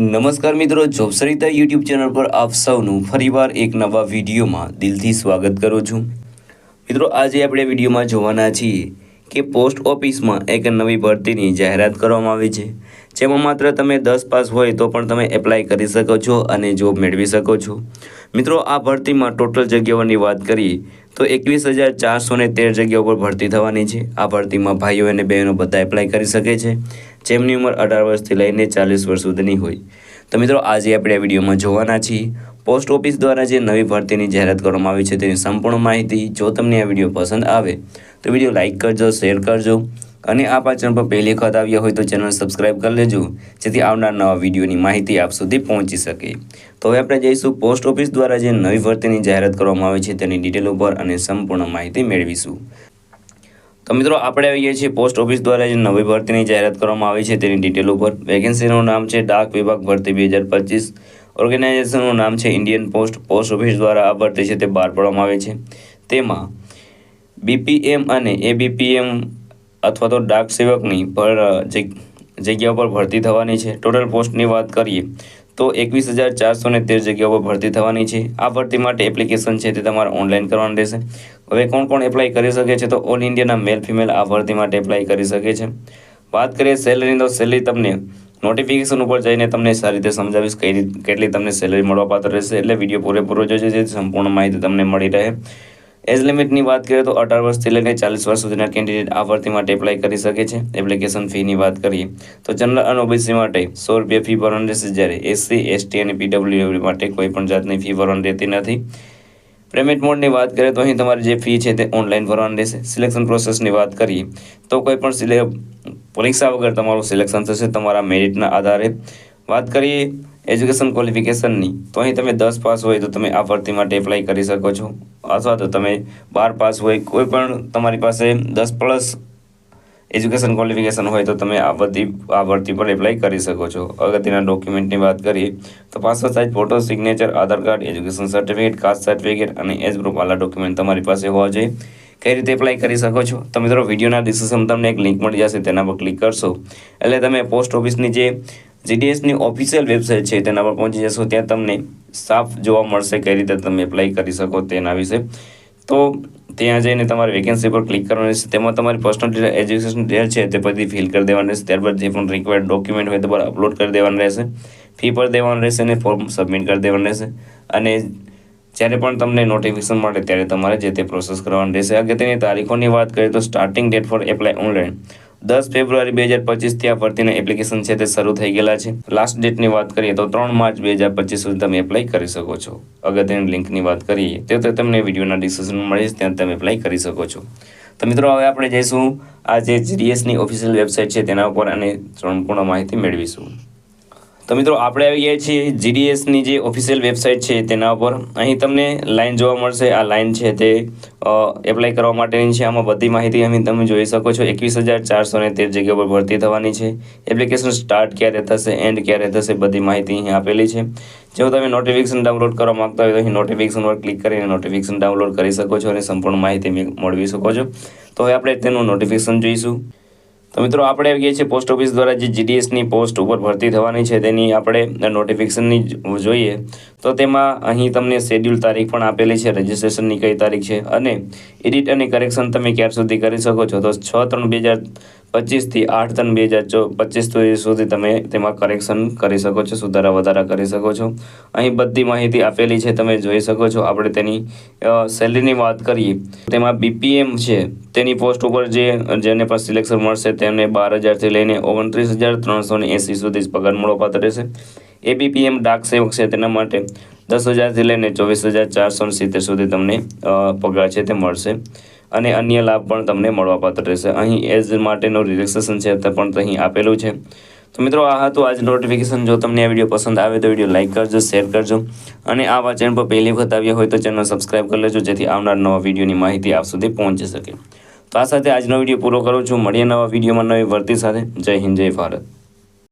નમસ્કાર મિત્રો, job Sarita YouTube channel પર આપ સૌનું ફરીવાર એક નવા વિડીયોમાં દિલથી સ્વાગત કરું છું। મિત્રો, આજે આપણે વિડીયોમાં જોવાના છીએ કે પોસ્ટ ઓફિસમાં એક નવી ભરતીની જાહેરાત કરવામાં આવી છે, જેમાં માત્ર તમે 10 પાસ હોય તો પણ તમે એપ્લાય કરી શકો છો અને જોબ મેળવી શકો છો। મિત્રો, આ ભરતીમાં ટોટલ જગ્યાઓની વાત કરીએ તો 21,413 જગ્યાઓ પર ભરતી થવાની છે। આ ભરતીમાં ભાઈઓ અને બહેનો બધા એપ્લાય કરી શકે છે, જેમની ઉંમર 18 વર્ષથી લઈને 40 વર્ષ સુધીની હોય। તો મિત્રો, આજે આપણે આ વિડીયોમાં જોવાના છીએ પોસ્ટ ઓફિસ દ્વારા જે નવી ભરતીની જાહેરાત કરવામાં આવી છે તેની સંપૂર્ણ માહિતી। જો તમને આ વિડીયો પસંદ આવે તો વિડીયો લાઇક કરજો, શેર કરજો અને આપ આ ચેનલ પર પહેલી વખત આવ્યા હોય તો ચેનલ સબસ્ક્રાઇબ કરી લેજો, જેથી આવનાર નવા વિડીયોની માહિતી આપ સુધી પહોંચી શકે। તો હવે આપણે જઈશું પોસ્ટ ઓફિસ દ્વારા જે નવી ભરતીની જાહેરાત કરવામાં આવી છે તેની ડિટેલ ઉપર અને સંપૂર્ણ માહિતી મેળવીશું। તો મિત્રો, આપણે આવીએ છીએ પોસ્ટ ઓફિસ દ્વારા જે નવી ભરતીની જાહેરાત કરવામાં આવી છે તેની ડિટેલ ઉપર। વેકેન્સીનું નામ છે ડાક વિભાગ ભરતી 2025। ઓર્ગેનાઇઝેશનનું નામ છે ઇન્ડિયન પોસ્ટ। પોસ્ટ ઓફિસ દ્વારા આ ભરતી છે તે બહાર પાડવામાં આવે છે। તેમાં બીપીએમ અને એબીપીએમ અથવા તો ડાક સેવકની જગ્યા પર ભરતી થવાની છે। ટોટલ પોસ્ટની વાત કરીએ તો 21,413 જગ્યાઓ પર ભરતી થવાની છે। આ ભરતી માટે એપ્લિકેશન છે તે તમારે ઓનલાઈન કરવાનું રહેશે। હવે કોણ એપ્લાય કરી શકે છે તો ઓલ ઇન્ડિયાના મેલ ફિમેલ આ ભરતી માટે એપ્લાય કરી શકે છે। વાત કરીએ સેલરીની તો સેલરી તમને નોટિફિકેશન ઉપર જઈને તમને સારી રીતે સમજાવીશ કેટલી તમને સેલરી મળવાપાત્ર રહેશે, એટલે વિડીયો પૂરેપૂરો જોજો જેથી સંપૂર્ણ માહિતી તમને મળી રહે। એજ લિમિટની વાત કરીએ તો 18 વર્ષથી લઈને 40 વર્ષ સુધીના કેન્ડિડેટ આ ભરતી માટે એપ્લાય કરી શકે છે। એપ્લિકેશન ફીની વાત કરીએ તો જનરલ અને ઓબીસી માટે 100 રૂપિયા ફી ભરવાની રહેશે, જ્યારે એસસી, એસટી અને પીડબ્લ્યુડી માટે કોઈ પણ જાતની ફી ભરવાની રહેતી નથી। પેમેન્ટ મોડની વાત કરીએ તો અહીં તમારી જે ફી છે તે ઓનલાઈન ભરવાની રહેશે। સિલેક્શન પ્રોસેસની વાત કરીએ તો કોઈ પણ પરીક્ષા વગર તમારું સિલેક્શન થશે તમારા મેરિટના આધારે। વાત કરીએ એજ્યુકેશન ક્વોલિફિકેશનની તો અહીં તમે 10 પાસ હોય તો તમે આ ભરતી માટે એપ્લાય કરી શકો છો, અથવા તો તમે 12 પાસ હોય, કોઈ પણ તમારી પાસે 10+ એજ્યુકેશન ક્વોલિફિકેશન હોય તો તમે આ ભરતી પર એપ્લાય કરી શકો છો। અગત્યના ડોક્યુમેન્ટની વાત કરીએ તો passport size photo, signature, Aadhaar card, education certificate, caste certificate અને એજ ગ્રુપ વાળા ડોક્યુમેન્ટ તમારી પાસે હોવા જોઈએ। કઈ રીતે એપ્લાય કરી શકો છો તો મિત્રો, વિડીયોના ડિસ્ક્રિપ્શનમાં તમને એક લિંક મળી જશે, તેના પર ક્લિક કરશો એટલે તમે પોસ્ટ ઓફિસની જે જીડીએસની ઓફિશિયલ વેબસાઇટ છે તેના પર પહોંચી જશો। ત્યાં તમને સાફ જોવા મળશે કઈ રીતે તમે એપ્લાય કરી શકો તેના વિશે। તો ત્યાં જઈને તમારે વેકેન્સી પર ક્લિક કરવાનું રહેશે। તેમાં તમારી પર્સનલ ડિટેલ, એજ્યુકેશન ડિટેલ છે તે બધી ફિલ કરી દેવાની રહેશે। ત્યારબાદ જે પણ રિક્વાયર્ડ ડોક્યુમેન્ટ હોય તે પર અપલોડ કરી દેવાનું રહેશે, ફી પર દેવાનું રહેશે અને ફોર્મ સબમિટ કરી દેવાનું રહેશે। અને જ્યારે પણ તમને નોટિફિકેશન મળે ત્યારે તમારે જે તે પ્રોસેસ કરવાની રહેશે। અગત્યની તારીખોની વાત કરીએ તો starting date four apply online 10 ફેબ્રુઆરી 2025થી આ ભરતીના એપ્લિકેશન છે તે શરૂ થઈ ગયેલા છે। લાસ્ટ ડેટની વાત કરીએ તો 3 માર્ચ 2025 સુધી તમે એપ્લાય કરી શકો છો। અગત્યની લિંકની વાત કરીએ તો તમને વિડીયોના ડિસ્ક્રિપ્શનમાં મળી જશે, ત્યાં તમે એપ્લાય કરી શકો છો। તો મિત્રો, હવે આપણે જઈશું આ જે જીડીએસની ઓફિશિયલ વેબસાઇટ છે તેના ઉપર અને સંપૂર્ણ માહિતી મેળવીશું। તો મિત્રો, આપણે આવી ગયા છીએ જીડીએસની જે ઓફિશિયલ વેબસાઇટ છે તેના ઉપર। અહીં તમને લાઇન જોવા મળશે, આ લાઇન છે તે એપ્લાય કરવા માટેની છે। આમાં બધી માહિતી અહીં તમે જોઈ શકો છો। 21,413 જગ્યા પર ભરતી થવાની છે। એપ્લિકેશન સ્ટાર્ટ ક્યારે થશે, એન્ડ ક્યારે થશે, બધી માહિતી અહીં આપેલી છે। જો તમે નોટિફિકેશન ડાઉનલોડ કરવા માંગતા હોય તો અહીં નોટિફિકેશન પર ક્લિક કરીને નોટિફિકેશન ડાઉનલોડ કરી શકો છો અને સંપૂર્ણ માહિતી મેળવી શકો છો। તો હવે આપણે તેનું નોટિફિકેશન જોઈશું। તો મિત્રો, આપણે આવી ગયા છીએ પોસ્ટ ઓફિસ દ્વારા જે જીડીએસની પોસ્ટ ઉપર ભરતી થવાની છે તેની આપણે નોટિફિકેશનની જોઈએ તો તેમાં અહીં તમને શેડ્યુલ તારીખ પણ આપેલી છે, રજિસ્ટ્રેશનની કઈ તારીખ છે અને એડિટ અને કરેક્શન તમે ક્યાર સુધી કરી શકો છો તો 6/3/2025થી 8/3/2025 સુધી તમે તેમાં કરેક્શન કરી શકો છો, સુધારા વધારા કરી શકો છો। અહીં બધી માહિતી આપેલી છે, તમે જોઈ શકો છો। આપણે તેની સેલરીની વાત કરીએ તેમાં બીપીએમ છે તેની પોસ્ટ ઉપર જેને પણ સિલેક્શન મળશે તેમને 12,000થી લઈને 29,380 સુધી પગાર મળવાપાત્ર રહેશે। એબીપીએમ ડાક સેવક છે તેના માટે 10,000થી લઈને 24,470 સુધી તમને પગાર છે તે મળશે અને અન્ય લાભ પણ તમને મળવાપાત્ર રહેશે। અહીં એજ માટેનું રિલેક્સેશન છે તે પણ અહીં આપેલું છે। તો મિત્રો, આ હતું આજનું નોટિફિકેશન। જો તમને આ વિડીયો પસંદ આવે તો વિડીયો લાઇક કરજો, શેર કરજો અને આ ચેનલ પર પહેલી વખત આવ્યા હોય તો ચેનલ સબસ્ક્રાઇબ કરી લેજો, જેથી આવનાર નવા વિડીયોની માહિતી આપ સુધી પહોંચી શકે। તો આ સાથે આજનો વિડીયો પૂરો કરું છું। મળીએ નવા વિડીયોમાં નવી ભરતી સાથે। જય હિન્દ, જય ભારત।